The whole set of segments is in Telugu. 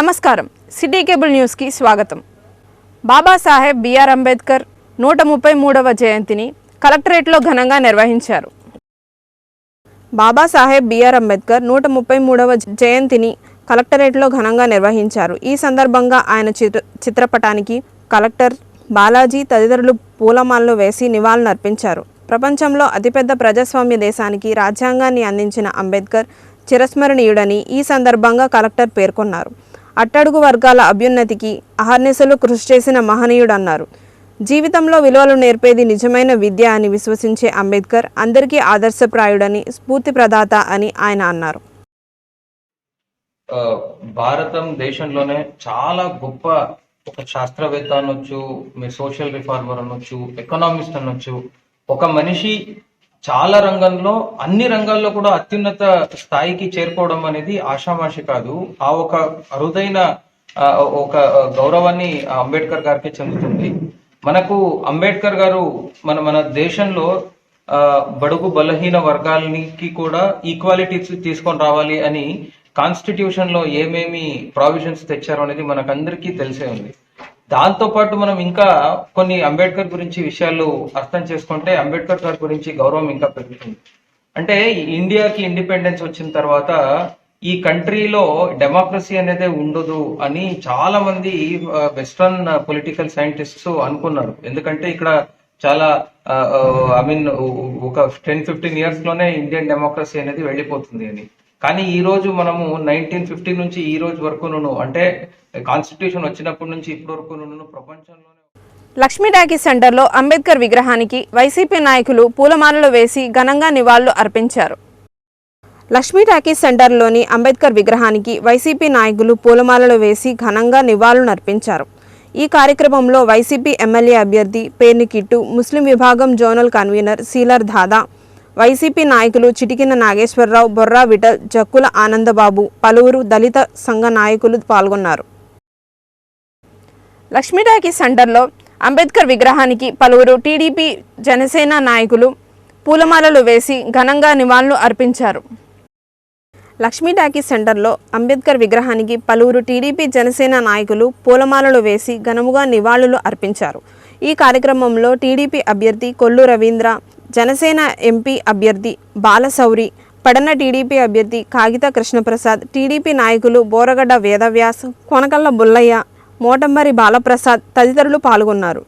నమస్కారం సిటీ కేబుల్ న్యూస్ కి స్వాగతం. బాబాసాహెబ్ బిఆర్ అంబేద్కర్ 133వ జయంతిని కలెక్టరేట్లో ఘనంగా నిర్వహించారు. బాబాసాహెబ్ బిఆర్ అంబేద్కర్ 133వ జయంతిని కలెక్టరేట్లో ఘనంగా నిర్వహించారు. ఈ సందర్భంగా ఆయన చిత్రపటానికి కలెక్టర్ బాలాజీ తదితరులు పూలమాలలు వేసి నివాళులర్పించారు. ప్రపంచంలో అతిపెద్ద ప్రజాస్వామ్య దేశానికి రాజ్యాంగాన్ని అందించిన అంబేద్కర్ చిరస్మరణీయుడని ఈ సందర్భంగా కలెక్టర్ పేర్కొన్నారు. అట్టడుగు వర్గాల అభ్యున్నతికి అహర్నిశలు కృషి చేసిన మహనీయుడన్నారు. జీవితంలో విలువలు నేర్పేది నిజమైన విద్య అని విశ్వసించే అంబేద్కర్ అందరికీ ఆదర్శప్రాయుడని, స్ఫూర్తి ప్రదాత అని ఆయన అన్నారు. భారతం దేశంలోనే చాలా గొప్ప ఒక శాస్త్రవేత్త అనొచ్చు, మీ సోషల్ రిఫార్మర్ అనొచ్చు, ఎకనామిస్ట్ అనొచ్చు, ఒక మనిషి చాలా రంగంలో అన్ని రంగాల్లో కూడా అత్యున్నత స్థాయికి చేరుకోవడం అనేది ఆషామాషి కాదు. ఆ ఒక అరుదైన ఒక గౌరవాన్ని అంబేద్కర్ గారికి చెందుతుంది. మనకు అంబేద్కర్ గారు మన దేశంలో బడుగు బలహీన వర్గాలకి కూడా ఈక్వాలిటీ తీసుకొని రావాలి అని కాన్స్టిట్యూషన్ లో ఏమేమి ప్రావిజన్స్ తెచ్చారో అనేది మనకందరికీ తెలిసే ఉంది. దాంతో పాటు మనం ఇంకా కొన్ని అంబేద్కర్ గురించి విషయాలు అర్థం చేసుకుంటే అంబేద్కర్ గారి గురించి గౌరవం ఇంకా పెరుగుతుంది. అంటే ఇండియాకి ఇండిపెండెన్స్ వచ్చిన తర్వాత ఈ కంట్రీలో డెమోక్రసీ అనేది ఉండదు అని చాలా మంది వెస్ట్రన్ పొలిటికల్ సైంటిస్ట్స్ అనుకున్నారు. ఎందుకంటే ఇక్కడ చాలా ఒక 10-15 ఇయర్స్ లోనే ఇండియన్ డెమోక్రసీ అనేది వెళ్ళిపోతుంది అని. కానీ ఈ రోజు మనము 1950 నుంచి ఈ రోజు వరకు అంటే కాన్స్టిట్యూషన్ వచ్చినప్పటి నుంచి ఇప్పటి వరకు ప్రపంచంలోనే. లక్ష్మీ టాకీస్ సెంటర్లో అంబేద్కర్ విగ్రహానికి వైసీపీ నాయకులు పూలమాలలు వేసి ఘనంగా నివాళులు అర్పించారు. లక్ష్మీ టాకీస్ సెంటర్లోని అంబేద్కర్ విగ్రహానికి వైసీపీ నాయకులు పూలమాలలు వేసి ఘనంగా నివాళులు అర్పించారు. ఈ కార్యక్రమంలో వైసీపీ ఎమ్మెల్యే అభ్యర్థి పేర్ని కిట్టు, ముస్లిం విభాగం జోనల్ కన్వీనర్ సీలర్ దాదా, వైసీపీ నాయకులు చిటికిన నాగేశ్వరరావు, బొర్రా విఠల్, జక్కుల ఆనందబాబు, పలువురు దళిత సంఘ నాయకులు పాల్గొన్నారు. లక్ష్మీ టాకీస్ సెంటర్లో అంబేద్కర్ విగ్రహానికి పలువురు టీడీపీ, జనసేన నాయకులు పూలమాలలు వేసి ఘనంగా నివాళులు అర్పించారు. లక్ష్మీ టాకీస్ సెంటర్లో అంబేద్కర్ విగ్రహానికి పలువురు టీడీపీ, జనసేన నాయకులు పూలమాలలు వేసి ఘనముగా నివాళులు అర్పించారు. ఈ కార్యక్రమంలో టీడీపీ అభ్యర్థి కొల్లు రవీంద్ర, జనసేన ఎంపీ అభ్యర్థి బాలశౌరి, పడన టీడీపీ అభ్యర్థి కాగిత కృష్ణప్రసాద్, టీడీపీ నాయకులు బోరగడ్డ వేదవ్యాస్, కొనకళ్ళ బుల్లయ్య, మోటంబరి బాలప్రసాద్ తదితరులు పాల్గొన్నారు.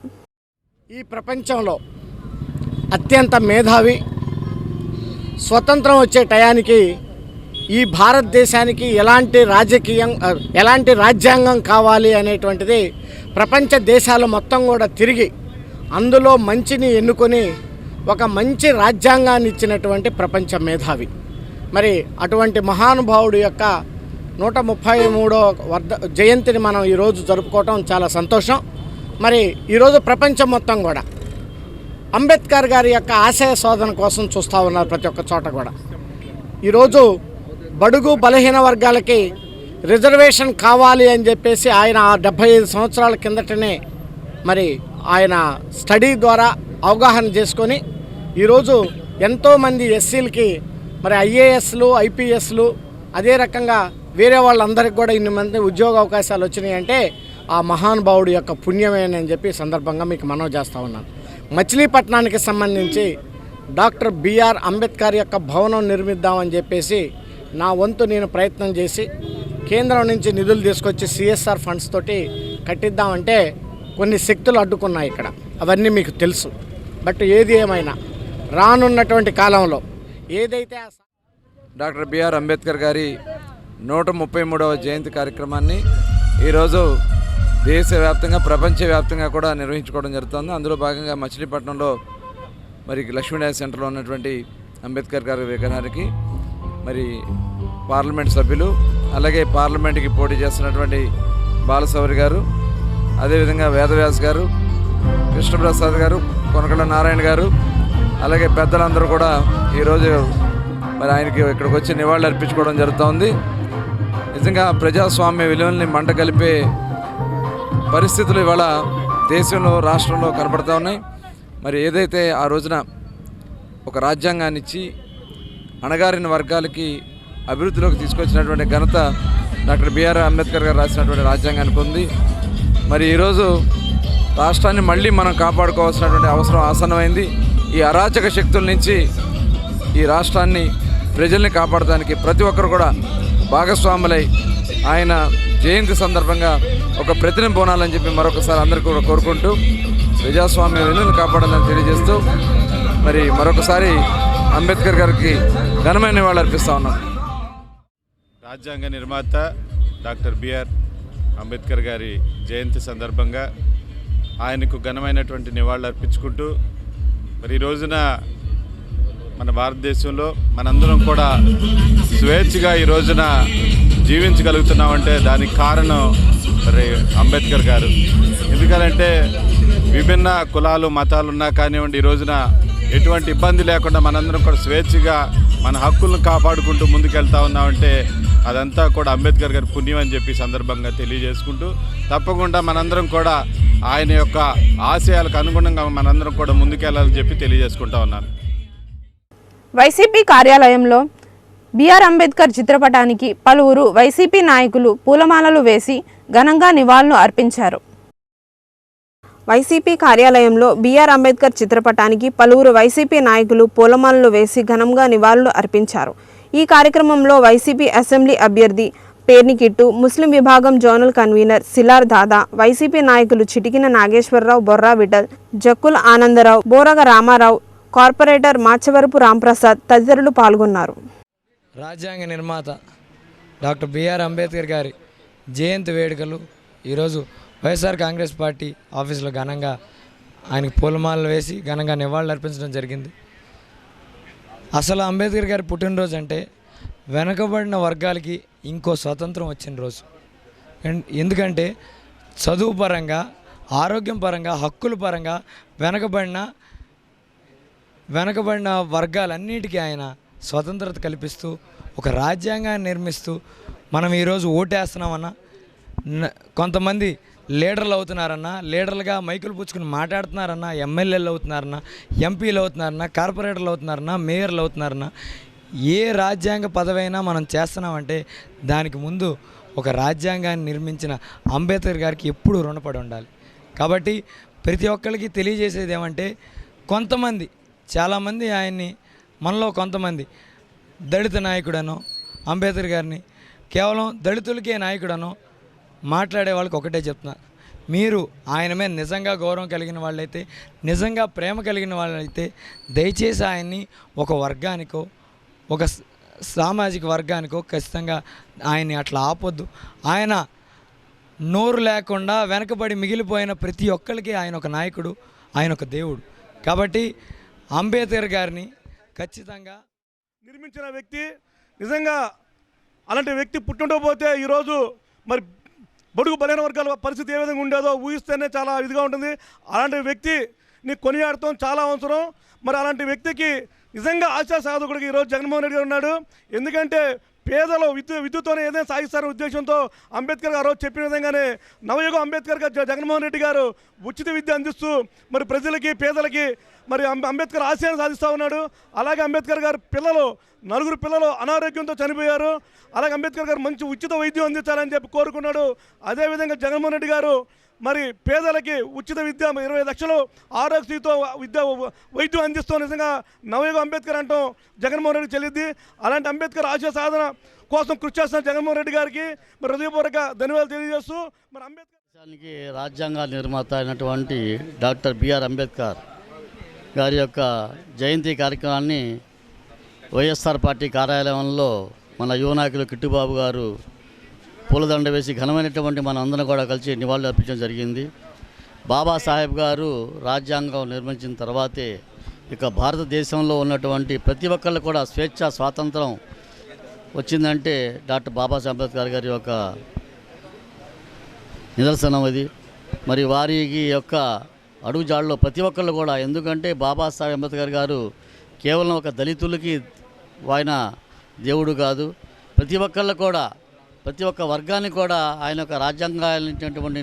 ఈ ప్రపంచంలో అత్యంత మేధావి, స్వతంత్రం వచ్చే టయానికి ఈ భారతదేశానికి ఎలాంటి రాజ్యాంగం కావాలి అనేటువంటిది ప్రపంచ దేశాలు మొత్తం కూడా తిరిగి అందులో మంచిని ఎన్నుకొని ఒక మంచి రాజ్యాంగాన్ని ఇచ్చినటువంటి ప్రపంచ మేధావి. మరి అటువంటి మహానుభావుడు యొక్క 133వ జయంతిని మనం ఈరోజు జరుపుకోవటం చాలా సంతోషం. మరి ఈరోజు ప్రపంచం మొత్తం కూడా అంబేద్కర్ గారి యొక్క ఆశయ శోధన కోసం చూస్తూ ఉన్నారు. ప్రతి ఒక్క చోట కూడా ఈరోజు బడుగు బలహీన వర్గాలకి రిజర్వేషన్ కావాలి అని చెప్పేసి ఆయన 75 సంవత్సరాల కిందటనే మరి ఆయన స్టడీ ద్వారా అవగాహన చేసుకొని ఈరోజు ఎంతోమంది ఎస్సీలకి మరి ఐఏఎస్లు, ఐపీఎస్లు, అదే రకంగా వేరే వాళ్ళందరికీ కూడా ఇన్ని మంది ఉద్యోగ అవకాశాలు వచ్చినాయి అంటే ఆ మహానుభావుడు యొక్క పుణ్యమేనని చెప్పి సందర్భంగా మీకు మనవి చేస్తూ ఉన్నాను. మచిలీపట్నానికి సంబంధించి డాక్టర్ బిఆర్ అంబేద్కర్ యొక్క భవనం నిర్మిద్దామని చెప్పేసి నా వంతు నేను ప్రయత్నం చేసి కేంద్రం నుంచి నిధులు తీసుకొచ్చి సిఎస్ఆర్ ఫండ్స్ తోటి కట్టిద్దామంటే కొన్ని శక్తులు అడ్డుకున్నాయి ఇక్కడ. అవన్నీ మీకు తెలుసు. బట్ ఏది ఏమైనా రానున్నటువంటి కాలంలో ఏదైతే డాక్టర్ బిఆర్ అంబేద్కర్ గారి 133వ జయంతి కార్యక్రమాన్ని ఈరోజు దేశవ్యాప్తంగా, ప్రపంచవ్యాప్తంగా కూడా నిర్వహించుకోవడం జరుగుతుంది. అందులో భాగంగా మచిలీపట్నంలో మరి లక్ష్మీ టాకీస్ సెంటర్లో ఉన్నటువంటి అంబేద్కర్ గారి విగ్రహానికి మరి పార్లమెంట్ సభ్యులు, అలాగే పార్లమెంట్కి పోటీ చేస్తున్నటువంటి బాలశౌరి గారు, అదేవిధంగా వేదవ్యాస్ గారు, కృష్ణప్రసాద్ గారు, కొనకళ్ళ నారాయణ గారు, అలాగే పెద్దలందరూ కూడా ఈరోజు మరి ఆయనకి ఇక్కడికి వచ్చి నివాళులు అర్పించుకోవడం జరుగుతోంది. నిజంగా ప్రజాస్వామ్య విలువల్ని మంట కలిపే పరిస్థితులు ఇవాళ దేశంలో, రాష్ట్రంలో కనపడుతూ ఉన్నాయి. మరి ఏదైతే ఆ రోజున ఒక రాజ్యాంగాన్ని ఇచ్చి అణగారిన వర్గాలకి అభివృద్ధిలోకి తీసుకొచ్చినటువంటి ఘనత డాక్టర్ బిఆర్ అంబేద్కర్ గారు రాసినటువంటి రాజ్యాంగానికి ఉంది. మరి ఈరోజు రాష్ట్రాన్ని మళ్ళీ మనం కాపాడుకోవాల్సినటువంటి అవసరం ఆసన్నమైంది. ఈ అరాచక శక్తుల నుంచి ఈ రాష్ట్రాన్ని, ప్రజల్ని కాపాడడానికి ప్రతి ఒక్కరు కూడా భాగస్వాములై ఆయన జయంతి సందర్భంగా ఒక ప్రతినిధి పోనాలని చెప్పి మరొకసారి అందరికీ కూడా కోరుకుంటూ ప్రజాస్వామ్య విలువలను కాపాడాలని తెలియజేస్తూ మరి మరొకసారి అంబేద్కర్ గారికి ఘనమైన నివాళులు అర్పిస్తూ ఉన్నాం. రాజ్యాంగ నిర్మాత డాక్టర్ బిఆర్ అంబేద్కర్ గారి జయంతి సందర్భంగా ఆయనకు ఘనమైనటువంటి నివాళులు అర్పించుకుంటూ మరి ఈ రోజున మన భారతదేశంలో మనందరం కూడా స్వేచ్ఛగా ఈ రోజున జీవించగలుగుతున్నామంటే దానికి కారణం మరి అంబేద్కర్ గారు. ఎందుకంటే విభిన్న కులాలు మతాలు ఉన్నా కానివ్వండి, ఈ రోజున ఎటువంటి ఇబ్బంది లేకుండా మనందరం కూడా స్వేచ్ఛగా మన హక్కులను కాపాడుకుంటూ ముందుకెళ్తా ఉన్నామంటే అదంతా కూడా అంబేద్కర్ గారి పుణ్యం అని చెప్పి సందర్భంగా తెలియజేసుకుంటూ తప్పకుండా మనందరం కూడా ఆయన యొక్క ఆశయాలకు అనుగుణంగా మనందరం కూడా ముందుకెళ్లాలని చెప్పి తెలియజేసుకుంటా ఉన్నాను. వైసీపీ కార్యాలయంలో బిఆర్ అంబేద్కర్ చిత్రపటానికి పలువురు వైసీపీ నాయకులు పూలమాలలు వేసి ఘనంగా నివాళులు అర్పించారు. వైసీపీ కార్యాలయంలో బిఆర్ అంబేద్కర్ చిత్రపటానికి పలువురు వైసీపీ నాయకులు పూలమాలలు వేసి ఘనంగా నివాళులు అర్పించారు. ఈ కార్యక్రమంలో వైసీపీ అసెంబ్లీ అభ్యర్థి పేర్నికిట్టు, ముస్లిం విభాగం జోనల్ కన్వీనర్ సిలార్ దాదా, వైసీపీ నాయకులు చిటికిన నాగేశ్వరరావు, బొర్రా విఠల్, జక్కుల ఆనందరావు, బోరగ రామారావు, కార్పొరేటర్ మాచవరపు రాంప్రసాద్ తదితరులు పాల్గొన్నారు. రాజ్యాంగ నిర్మాత డాక్టర్ బిఆర్ అంబేద్కర్ గారి జయంతి వేడుకలు ఈరోజు వైఎస్ఆర్ కాంగ్రెస్ పార్టీ ఆఫీసులో ఘనంగా ఆయనకు పూలమాలలు వేసి ఘనంగా నివాళులు అర్పించడం జరిగింది. అసలు అంబేద్కర్ గారి పుట్టినరోజు అంటే వెనకబడిన వర్గాలకి ఇంకో స్వతంత్రం వచ్చిన రోజు. ఎందుకంటే చదువు పరంగా, ఆరోగ్యం పరంగా, హక్కుల పరంగా వెనకబడిన వర్గాలన్నిటికీ ఆయన స్వతంత్రత కల్పిస్తూ ఒక రాజ్యాంగాన్ని నిర్మిస్తూ మనం ఈరోజు ఓటేస్తున్నామన్నా, కొంతమంది లీడర్లు అవుతున్నారన్నా, లీడర్లుగా మైకులు పుచ్చుకుని మాట్లాడుతున్నారన్నా, ఎమ్మెల్యేలు అవుతున్నారన్నా, ఎంపీలు అవుతున్నారన్నా, కార్పొరేటర్లు అవుతున్నారన్నా, మేయర్లు అవుతున్నారన్నా, ఏ రాజ్యాంగ పదవైనా మనం చేస్తున్నామంటే దానికి ముందు ఒక రాజ్యాంగాన్ని నిర్మించిన అంబేద్కర్ గారికి ఎప్పుడూ రుణపడి ఉండాలి. కాబట్టి ప్రతి ఒక్కరికి తెలియజేసేది ఏమంటే, కొంతమంది చాలామంది ఆయన్ని, మనలో కొంతమంది దళిత నాయకుడనో అంబేద్కర్ గారిని కేవలం దళితులకే నాయకుడనో మాట్లాడే వాళ్ళకి ఒకటే చెప్తున్నా, మీరు ఆయన మీద నిజంగా గౌరవం కలిగిన వాళ్ళైతే, నిజంగా ప్రేమ కలిగిన వాళ్ళైతే దయచేసి ఆయన్ని ఒక వర్గానికో, ఒక సామాజిక వర్గానికో ఖచ్చితంగా ఆయన్ని అట్లా ఆపొద్దు. ఆయన నోరు లేకుండా వెనకబడి మిగిలిపోయిన ప్రతి ఒక్కరికి ఆయన ఒక నాయకుడు, ఆయన ఒక దేవుడు. కాబట్టి అంబేద్కర్ గారిని ఖచ్చితంగా నిర్మించిన వ్యక్తి, నిజంగా అలాంటి వ్యక్తి పుట్టుండకపోతే ఈరోజు మరి బడుగు బలైన వర్గాల పరిస్థితి ఏ విధంగా ఉండేదో ఊహిస్తేనే చాలా ఇదిగా ఉంటుంది. అలాంటి వ్యక్తిని కొనియాడటం చాలా అవసరం. మరి అలాంటి వ్యక్తికి నిజంగా ఆశా సాధకుడికి ఈరోజు జగన్మోహన్ రెడ్డి గారు ఉన్నాడు. ఎందుకంటే పేదలు విద్యుత్తోనే ఏదైనా సాగిస్తారనే ఉద్దేశంతో అంబేద్కర్ గారు చెప్పిన విధంగానే నవయుగ అంబేద్కర్ గారు జగన్మోహన్ రెడ్డి గారు ఉచిత విద్య అందిస్తూ మరి ప్రజలకి, పేదలకి మరి అంబేద్కర్ ఆశయాన్ని సాధిస్తూ ఉన్నాడు. అలాగే అంబేద్కర్ గారు నలుగురు పిల్లలు అనారోగ్యంతో చనిపోయారు. అలాగే అంబేద్కర్ గారు మంచి ఉచిత వైద్యం అందించాలని చెప్పి కోరుకున్నాడు. అదేవిధంగా జగన్మోహన్ రెడ్డి గారు మరి పేదలకి ఉచిత విద్య 20 లక్షలు ఆరోగ్యశ్రీతో వైద్యం అందిస్తూ నిజంగా నవయుగ అంబేద్కర్ అంటాం జగన్మోహన్ రెడ్డి చెల్లిద్ది. అలాంటి అంబేద్కర్ ఆశయ సాధన కోసం కృషి చేస్తున్న జగన్మోహన్ రెడ్డి గారికి మరి హృదయపూర్వక ధన్యవాదాలు తెలియజేస్తూ మరి అంబేద్కర్ రాజ్యాంగ నిర్మాత అయినటువంటి డాక్టర్ బిఆర్ అంబేద్కర్ గారి యొక్క జయంతి కార్యక్రమాన్ని వైఎస్ఆర్ పార్టీ కార్యాలయంలో మన యువ నాయకులు కిట్టుబాబు గారు పూలదండ వేసి ఘనమైనటువంటి మన అందరం కూడా కలిసి నివాళులు అర్పించడం జరిగింది. బాబాసాహెబ్ గారు రాజ్యాంగం నిర్మించిన తర్వాతే ఇక భారతదేశంలో ఉన్నటువంటి ప్రతి ఒక్కళ్ళు కూడా స్వేచ్ఛ, స్వాతంత్రం వచ్చిందంటే డాక్టర్ బాబాసాహెబ్ అంబేద్కర్ గారి యొక్క నిదర్శనం అది. మరి వారికి యొక్క అడుగుజాడలో ప్రతి ఒక్కళ్ళు కూడా, ఎందుకంటే బాబాసాహెబ్ అంబేద్కర్ గారు కేవలం ఒక దళితులకి ఆయన దేవుడు కాదు, ప్రతి ఒక్కళ్ళు కూడా, ప్రతి ఒక్క వర్గాన్ని కూడా ఆయన యొక్క రాజ్యాంగాలటువంటి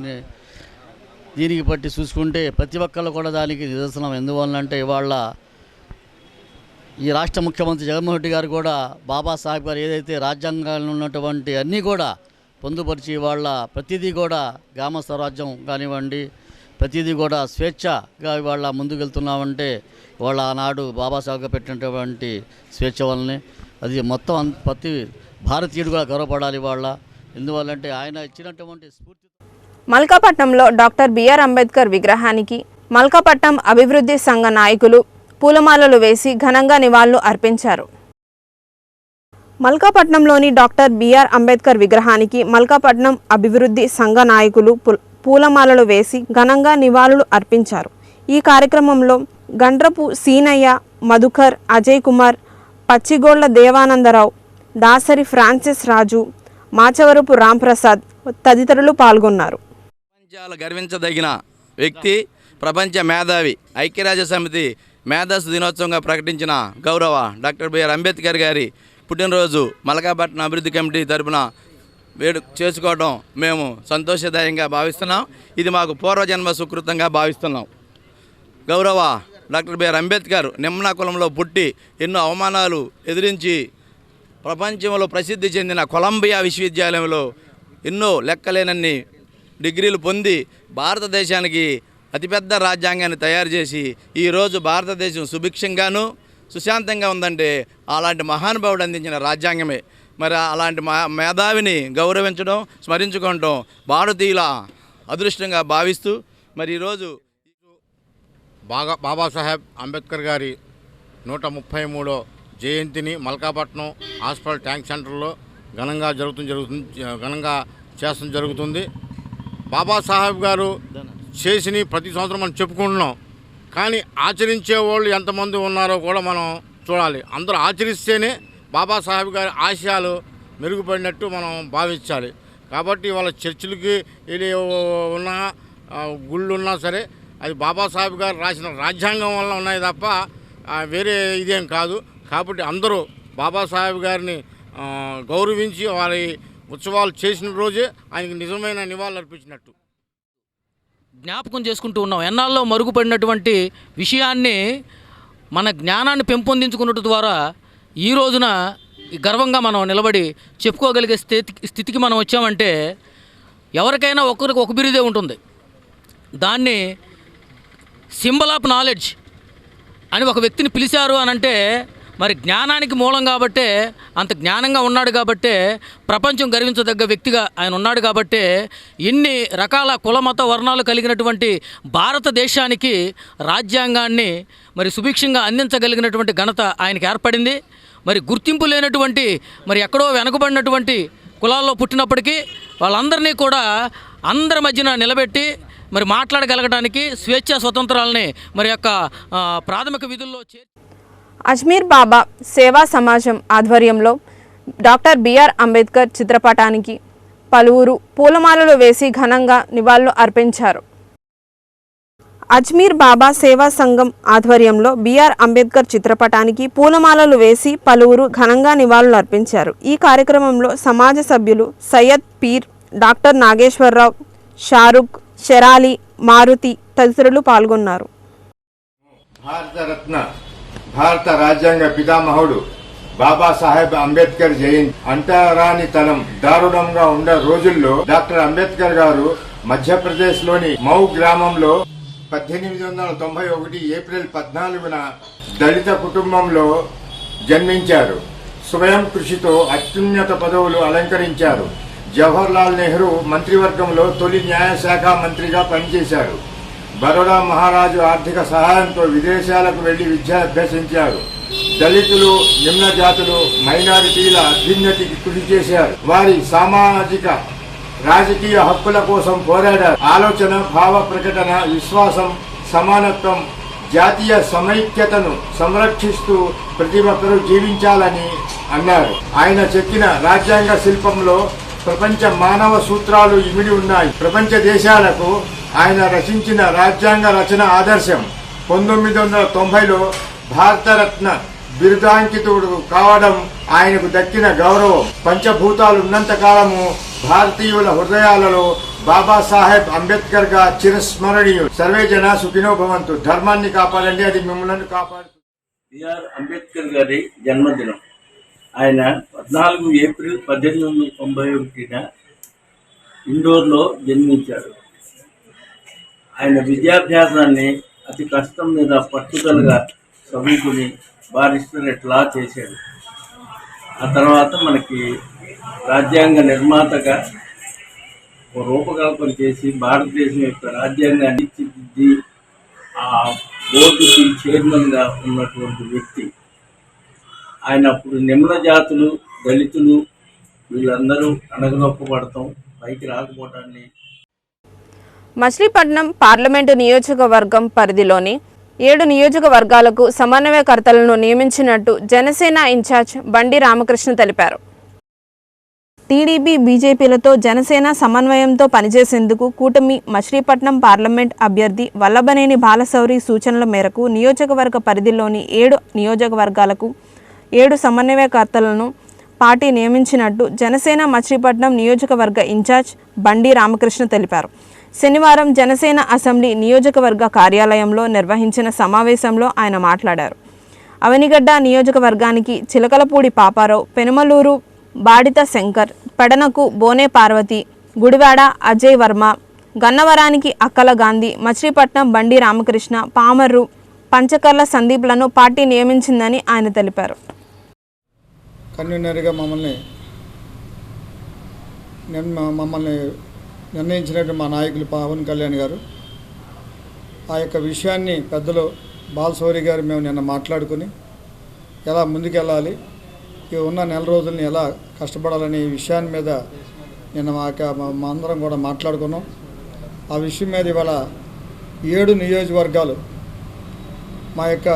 దీనికి బట్టి చూసుకుంటే ప్రతి ఒక్కళ్ళు కూడా దానికి నిదర్శనం. ఎందువల్లంటే ఇవాళ ఈ రాష్ట్ర ముఖ్యమంత్రి జగన్మోహన్ రెడ్డి గారు కూడా బాబాసాహెబ్ గారు ఏదైతే రాజ్యాంగాల్లో ఉన్నటువంటి అన్నీ కూడా పొందుపరిచి వాళ్ళ ప్రతిదీ కూడా గ్రామ స్వరాజ్యం కానివ్వండి, ప్రతిదీ కూడా స్వేచ్ఛగా వాళ్ళ ముందుకెళ్తున్నామంటే వాళ్ళ ఆనాడు బాబాసాహెబ్ పెట్టినటువంటి స్వేచ్ఛ వల్లనే. అది మొత్తం ప్రతి భారతీయుడు కూడా గౌరవపడాలి వాళ్ళ. ఎందువల్లంటే ఆయన ఇచ్చినటువంటి స్ఫూర్తి. మల్కాపట్నంలో డాక్టర్ బిఆర్ అంబేద్కర్ విగ్రహానికి మల్కాపట్నం అభివృద్ధి సంఘ నాయకులు పూలమాలలు వేసి ఘనంగా నివాళులు అర్పించారు. మల్కాపట్నంలోని డాక్టర్ బిఆర్ అంబేద్కర్ విగ్రహానికి మల్కాపట్నం అభివృద్ధి సంఘ నాయకులు పూలమాలలు వేసి ఘనంగా నివాళులు అర్పించారు. ఈ కార్యక్రమంలో గండ్రపు సీనయ్య, మధుకర్, అజయ్ కుమార్, పచ్చిగోళ్ల దేవానందరావు, దాసరి ఫ్రాన్సిస్ రాజు, మాచవరపు రాంప్రసాద్ తదితరులు పాల్గొన్నారు. ప్రపంచాలు గర్వించదగిన వ్యక్తి, ప్రపంచ మేధావి, ఐక్యరాజ్య సమితి మేధస్సు దినోత్సవంగా ప్రకటించిన గౌరవ డాక్టర్ బిఆర్ అంబేద్కర్ గారి పుట్టినరోజు మల్కాపట్నం అభివృద్ధి కమిటీ తరపున చేసుకోవడం మేము సంతోషదాయంగా భావిస్తున్నాం. ఇది మాకు పూర్వజన్మ సుకృతంగా భావిస్తున్నాం. గౌరవ డాక్టర్ బిఆర్ అంబేద్కర్ నిమ్న కులంలో పుట్టి ఎన్నో అవమానాలు ఎదిరించి ప్రపంచంలో ప్రసిద్ధి చెందిన కొలంబియా విశ్వవిద్యాలయంలో ఎన్నో లెక్కలేనన్ని డిగ్రీలు పొంది భారతదేశానికి అతిపెద్ద రాజ్యాంగాన్ని తయారు చేసి ఈరోజు భారతదేశం సుభిక్షంగాను సుశాంతంగా ఉందంటే అలాంటి మహానుభావుడు అందించిన రాజ్యాంగమే. మరి అలాంటి మేధావిని గౌరవించడం, స్మరించుకోవడం భారతీయుల అదృష్టంగా భావిస్తూ మరి ఈరోజు బాబాసాహెబ్ అంబేద్కర్ గారి 133వ జయంతిని మల్కాపట్నం హాస్పిటల్ ట్యాంక్ సెంటర్లో ఘనంగా చేస్తడం జరుగుతుంది. బాబాసాహెబ్ గారు చేసి ప్రతి సంవత్సరం మనం చెప్పుకుంటున్నాం, కానీ ఆచరించే వాళ్ళు ఎంతమంది ఉన్నారో కూడా మనం చూడాలి. అందరూ ఆచరిస్తేనే బాబాసాహెబ్ గారి ఆశయాలు మెరుగుపడినట్టు మనం భావించాలి. కాబట్టి వాళ్ళ చర్చిలకి ఉన్న గుళ్ళు ఉన్నా సరే అది బాబాసాహెబ్ గారు రాసిన రాజ్యాంగం వల్ల ఉన్నాయి తప్ప వేరే ఇదేం కాదు. కాబట్టి అందరూ బాబాసాహెబ్ గారిని గౌరవించి వారి ఉత్సవాలు చేసిన రోజే ఆయనకి నిజమైన నివాళులు అర్పించినట్టు జ్ఞాపకం చేసుకుంటూ ఉన్నాం. ఎన్నాళ్ళలో మరుగుపడినటువంటి విషయాన్ని మన జ్ఞానాన్ని పెంపొందించుకున్నట్టు ద్వారా ఈ రోజున గర్వంగా మనం నిలబడి చెప్పుకోగలిగే స్థితికి మనం వచ్చామంటే ఎవరికైనా ఒకరికి ఒక బిరుదే ఉంటుంది. దాన్ని సింబల్ ఆఫ్ నాలెడ్జ్ అని ఒక వ్యక్తిని పిలిచారు అని అంటే మరి జ్ఞానానికి మూలం కాబట్టే, అంత జ్ఞానంగా ఉన్నాడు కాబట్టే, ప్రపంచం గర్వించదగ్గ వ్యక్తిగా ఆయన ఉన్నాడు కాబట్టే ఇన్ని రకాల కుల మత వర్ణాలు కలిగినటువంటి భారతదేశానికి రాజ్యాంగాన్ని మరి సుభిక్షంగా అందించగలిగినటువంటి ఘనత ఆయనకి ఏర్పడింది. మరి గుర్తింపు లేనటువంటి మరి ఎక్కడో వెనకబడినటువంటి కులాల్లో పుట్టినప్పటికీ వాళ్ళందరినీ కూడా అందరి మధ్యన నిలబెట్టి మరి మాట్లాడగలగడానికి స్వేచ్ఛా స్వతంత్రాలని మరి యొక్క ప్రాథమిక విధుల్లో అజ్మీర్ బాబా సేవా సమాజం ఆధ్వర్యంలో డాక్టర్ బిఆర్ అంబేద్కర్ చిత్రపటానికి పలువురు పూలమాలలు వేసి ఘనంగా నివాళులు అర్పించారు. అజ్మీర్ బాబా సేవా సంఘం ఆధ్వర్యంలో బిఆర్ అంబేద్కర్ చిత్రపటానికి పూలమాలలు వేసి పలువురు ఘనంగా నివాళులు అర్పించారు. ఈ కార్యక్రమంలో సమాజ సభ్యులు సయ్యద్ పీర్, డాక్టర్ నాగేశ్వరరావు, షారుఖ్, షెరాలి, మారుతి తదితరులు పాల్గొన్నారు. భారతరత్న భారత రాజ్యాంగ పితామహుడు బాబాసాహెబ్ అంబేద్కర్ జయంతి అంటరానితనం దారుణంగా ఉన్న రోజుల్లో డాక్టర్ అంబేద్కర్ గారు మధ్యప్రదేశ్ లోని మౌ గ్రామంలో 1891 ఏప్రిల్ 14న దళిత కుటుంబంలో జన్మించారు. స్వయం కృషితో అత్యున్నత పదవులు అలంకరించారు. జవహర్లాల్ నెహ్రూ మంత్రివర్గంలో తొలి న్యాయశాఖ మంత్రిగా పనిచేశారు. బరోడా మహారాజు ఆర్థిక సహాయంతో విదేశాలకు వెళ్లి విద్య అభ్యసించారు. దళితులు, నిమ్న జాతులు, మైనారిటీల అభ్యున్నతికి కృషి చేశారు. వారి సామాజిక రాజకీయ హక్కుల కోసం పోరాడారు. ఆలోచన, భావ ప్రకటన, విశ్వాసం, సమానత్వం, జాతీయ సమైక్యతను సంరక్షిస్తూ ప్రతి ఒక్కరూ జీవించాలని అన్నారు. ఆయన చెక్కిన రాజ్యాంగ శిల్పంలో ప్రపంచ మానవ సూత్రాలు ఇమిడి ఉన్నాయి. ప్రపంచ దేశాలకు ఆయన రచించిన రాజ్యాంగ రచన ఆదర్శం. 1990లో భారతరత్న బిరుదాంకితుడు కావడం ఆయనకు దక్కిన గౌరవం. పంచభూతాలు ఉన్నంత కాలము భారతీయుల హృదయాలలో బాబాసాహెబ్ అంబేద్కర్ గా చిరస్మరణీయుడు. సర్వే జన సుఖినో భవంతు. ధర్మాన్ని కాపాడండి, అది మిమ్మల్ని కాపాడుతుంది. బిఆర్ అంబేద్కర్ గారి జన్మదినం. ఆయన 14 ఏప్రిల్ 1891 ఇండోర్లో జన్మించాడు. ఆయన విద్యాభ్యాసాన్ని అతి కష్టం మీద పట్టుదలగా చదువుకుని బారిస్టరేట్ లా చేశాడు. ఆ తర్వాత మనకి రాజ్యాంగ నిర్మాతగా రూపకల్పన చేసి భారతదేశం యొక్క రాజ్యాంగాన్ని తీర్చిదిద్ది ఆ బోర్డుకి చైర్మన్గా ఉన్నటువంటి వ్యక్తి. ఆయన అప్పుడు నిమ్న జాతులు, దళితులు వీళ్ళందరూ అణగదొక్కబడటం, పైకి రాకపోవటాన్ని. మచిలీపట్నం పార్లమెంటు నియోజకవర్గం పరిధిలోని 7 నియోజకవర్గాలకు సమన్వయకర్తలను నియమించినట్టు జనసేన ఇన్ఛార్జ్ బండి రామకృష్ణ తెలిపారు. టీడీపీ బీజేపీలతో జనసేన సమన్వయంతో పనిచేసేందుకు కూటమి మచిలీపట్నం పార్లమెంట్ అభ్యర్థి వల్లభనేని బాలశౌరి సూచనల మేరకు నియోజకవర్గ పరిధిలోని 7 నియోజకవర్గాలకు 7 సమన్వయకర్తలను పార్టీ నియమించినట్టు జనసేన మచిలీపట్నం నియోజకవర్గ ఇన్ఛార్జ్ బండి రామకృష్ణ తెలిపారు. శనివారం జనసేన అసెంబ్లీ నియోజకవర్గ కార్యాలయంలో నిర్వహించిన సమావేశంలో ఆయన మాట్లాడారు. అవనిగడ్డ నియోజకవర్గానికి చిలకలపూడి పాపారావు, పెనుమలూరు బాడిత శంకర్, పెడనకు బోనే పార్వతి, గుడివాడ అజయ్ వర్మ, గన్నవరానికి అక్కల గాంధీ, మచిలీపట్నం బండి రామకృష్ణ, పామర్రు పంచకర్ల సందీప్లను పార్టీ నియమించిందని ఆయన తెలిపారు. కన్వీనర్గా మమ్మల్ని నిర్ణయించినట్టు మా నాయకులు పవన్ కళ్యాణ్ గారు, ఆ యొక్క విషయాన్ని పెద్దలు బాలశౌరి గారు మేము నిన్న మాట్లాడుకుని ఎలా ముందుకెళ్ళాలి, ఈ ఉన్న నెల రోజుల్ని ఎలా కష్టపడాలనే విషయాన్ని మీద నిన్న మా అందరం కూడా మాట్లాడుకున్నాం. ఆ విషయం మీద ఇవాళ 7 నియోజకవర్గాలు, మా యొక్క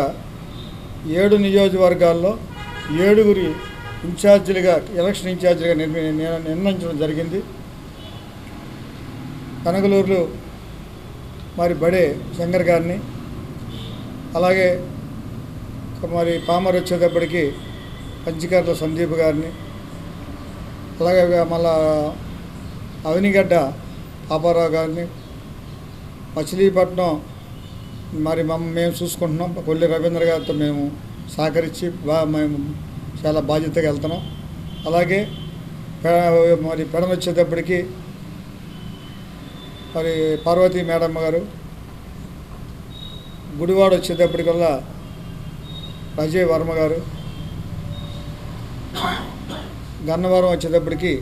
7 నియోజకవర్గాల్లో 7 ఇన్ఛార్జీలుగా, ఎలక్షన్ ఇన్ఛార్జీలుగా నిర్ణయించడం జరిగింది. కనగలూరులో మరి బడే శంకర్ గారిని, అలాగే మరి పామర్ వచ్చేటప్పటికి పంచకర్ల సందీప్ గారిని, అలాగే మళ్ళా అవనిగడ్డ పాపారావు గారిని, మచిలీపట్నం మరి మేము చూసుకుంటున్నాం. కొల్లి రవీంద్ర గారితో మేము సహకరించి మేము చాలా బాధ్యతగా వెళ్తున్నాం. అలాగే మరి పెడన వచ్చేటప్పటికి మరి పార్వతీ మేడమ్మ గారు, గుడివాడ వచ్చేటప్పటికల్లా అజయ్ వర్మ గారు, గన్నవరం వచ్చేటప్పటికి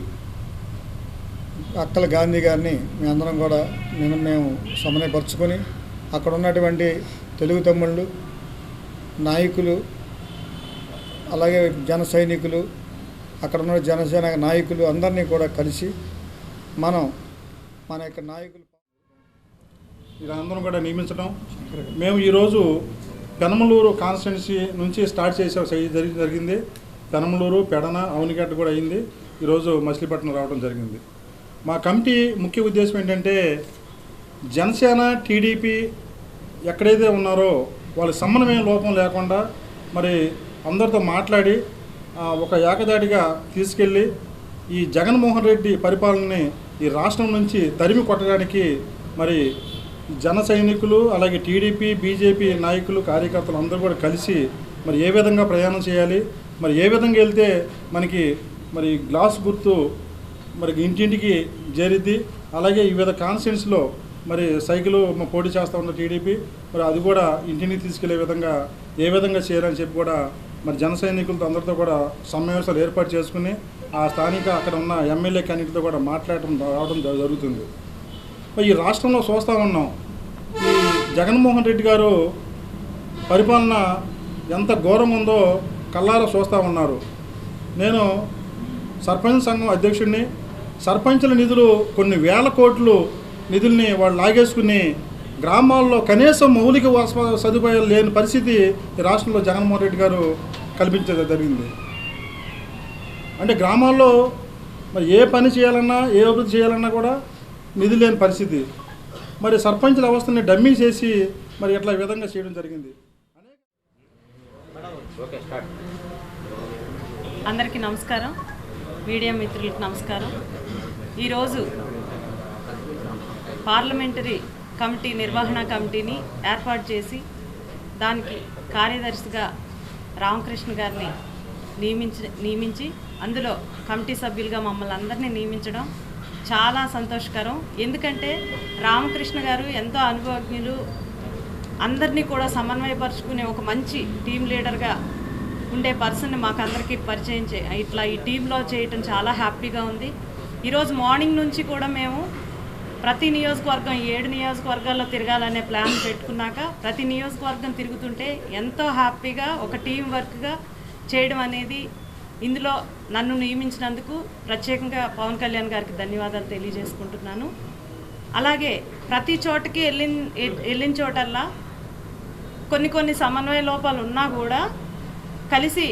అక్కల గాంధీ గారిని మేమందరం కూడా మేము సమన్వయపరుచుకొని అక్కడ ఉన్నటువంటి తెలుగు తమ్ముళ్ళు, నాయకులు, అలాగే జన సైనికులు, అక్కడ ఉన్న జనసేన నాయకులు అందరినీ కూడా కలిసి మన యొక్క నాయకులు వీళ్ళందరం కూడా నియమించడం. మేము ఈరోజు పెనమలూరు కాన్స్టిట్యున్సీ నుంచి స్టార్ట్ జరిగింది. పెనమలూరు, పెడన, అవనిగడ్డ కూడా అయింది. ఈరోజు మచిలీపట్నం రావడం జరిగింది. మా కమిటీ ముఖ్య ఉద్దేశం ఏంటంటే జనసేన, టీడీపీ ఎక్కడైతే ఉన్నారో వాళ్ళ సమన్వయం లోపం లేకుండా మరి అందరితో మాట్లాడి ఒక ఏకదాటిగా తీసుకెళ్ళి ఈ జగన్మోహన్ రెడ్డి పరిపాలనని ఈ రాష్ట్రం నుంచి తరిమి కొట్టడానికి మరి జన సైనికులు, అలాగే టీడీపీ, బీజేపీ నాయకులు, కార్యకర్తలు అందరూ కూడా కలిసి మరి ఏ విధంగా ప్రయాణం చేయాలి, మరి ఏ విధంగా వెళ్తే మనకి మరి గ్లాస్ గుర్తు మరి ఇంటింటికి చేరిద్ది, అలాగే వివిధ కాన్స్టిట్యున్సీలో మరి సైకిల్ పోటీ చేస్తూ ఉన్న టీడీపీ మరి అది కూడా ఇంటిని తీసుకెళ్లే విధంగా ఏ విధంగా చేయాలని చెప్పి కూడా మరి జన సైనికులతో అందరితో కూడా సమావేశాలు ఏర్పాటు చేసుకుని ఆ స్థానిక అక్కడ ఉన్న ఎమ్మెల్యే క్యాండిడేట్తో కూడా రావడం జరుగుతుంది. మరి ఈ రాష్ట్రంలో చూస్తూ ఉన్నాం, ఈ జగన్మోహన్ రెడ్డి గారు పరిపాలన ఎంత ఘోరంగా ఉందో కళ్ళారా చూస్తూ ఉన్నారు. నేను సర్పంచ్ సంఘం అధ్యక్షుడిని. సర్పంచుల నిధులు కొన్ని వేల కోట్లు నిధుల్ని వాళ్ళు లాగేసుకుని గ్రామాల్లో కనీసం మౌలిక సదుపాయాలు లేని పరిస్థితి ఈ రాష్ట్రంలో జగన్మోహన్ రెడ్డి గారు కల్పించడం జరిగింది. అంటే గ్రామాల్లో మరి ఏ పని చేయాలన్నా, ఏ అభివృద్ధి చేయాలన్నా కూడా నిధులు లేని పరిస్థితి. మరి సర్పంచుల వ్యవస్థని డమ్మీ చేసి మరి ఇట్లా ఈ విధంగా చేయడం జరిగింది. అందరికీ నమస్కారం, మీడియా మిత్రులకు నమస్కారం. ఈరోజు పార్లమెంటరీ కమిటీ, నిర్వహణ కమిటీని ఏర్పాటు చేసి దానికి కార్యదర్శిగా రామకృష్ణ గారిని నియమించి అందులో కమిటీ సభ్యులుగా మమ్మల్ని అందరినీ నియమించడం చాలా సంతోషకరం. ఎందుకంటే రామకృష్ణ గారు ఎంతో అనుభవజ్ఞులు, అందరినీ కూడా సమన్వయపరుచుకునే ఒక మంచి టీం లీడర్గా ఉండే పర్సన్ని మాకు అందరికీ పరిచయం ఇట్లా ఈ టీంలో చేయటం చాలా హ్యాపీగా ఉంది. ఈరోజు మార్నింగ్ నుంచి కూడా మేము ప్రతి నియోజకవర్గం 7 నియోజకవర్గాల్లో తిరగాలనే ప్లాన్ పెట్టుకున్నాక ప్రతి నియోజకవర్గం తిరుగుతుంటే ఎంతో హ్యాపీగా ఒక టీం వర్క్గా చేయడం అనేది, ఇందులో నన్ను నియమించినందుకు ప్రత్యేకంగా పవన్ కళ్యాణ్ గారికి ధన్యవాదాలు తెలియజేసుకుంటున్నాను. అలాగే ప్రతి చోటకి వెళ్ళిన చోటల్లా కొన్ని సమన్వయ లోపాలు ఉన్నా కూడా కలిసి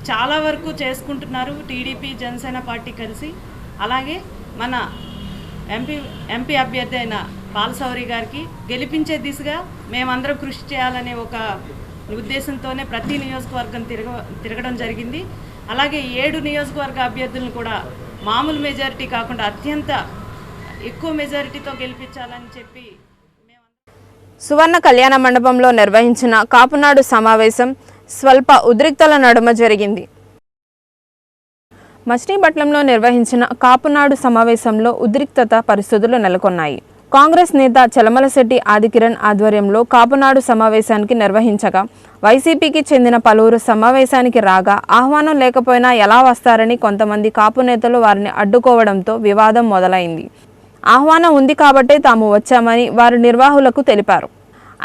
చాలా వరకు చేసుకుంటున్నారు టీడీపీ జనసేన పార్టీ కలిసి. అలాగే మన ఎంపీ అభ్యర్థి అయిన బాలశౌరి గారికి గెలిపించే దిశగా మేమందరం కృషి చేయాలనే ఒక ఉద్దేశంతోనే ప్రతి నియోజకవర్గం తిరగడం జరిగింది. అలాగే 7 నియోజకవర్గ అభ్యర్థులను కూడా మామూలు మెజారిటీ కాకుండా అత్యంత ఎక్కువ మెజారిటీతో గెలిపించాలని చెప్పి సువర్ణ కళ్యాణ మండపంలో నిర్వహించిన కాపునాడు సమావేశం స్వల్ప ఉద్రిక్తల నడుమ జరిగింది. మచిలీపట్నంలో నిర్వహించిన కాపునాడు సమావేశంలో ఉద్రిక్తత పరిస్థితులు నెలకొన్నాయి. కాంగ్రెస్ నేత చలమలశెట్టి ఆదికిరణ్ ఆధ్వర్యంలో కాపునాడు సమావేశానికి నిర్వహించగా వైసీపీకి చెందిన పలువురు సమావేశానికి రాగా ఆహ్వానం లేకపోయినా ఎలా వస్తారని కొంతమంది కాపు నేతలు వారిని అడ్డుకోవడంతో వివాదం మొదలైంది. ఆహ్వానం ఉంది కాబట్టే తాము వచ్చామని వారు నిర్వాహకులకు తెలిపారు.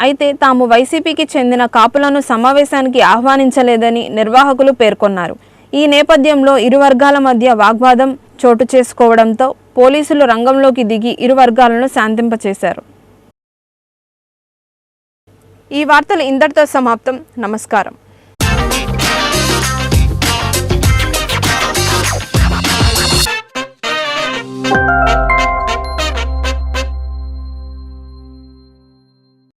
అయితే తాము వైసీపీకి చెందిన కాపులను సమావేశానికి ఆహ్వానించలేదని నిర్వాహకులు పేర్కొన్నారు. ఈ నేపథ్యంలో ఇరు వర్గాల మధ్య వాగ్వాదం చోటు చేసుకోవడంతో పోలీసులు రంగంలోకి దిగి ఇరు వర్గాలను శాంతింపచేశారు. ఈ వార్తలు ఇంతటితో సమాప్తం. నమస్కారం.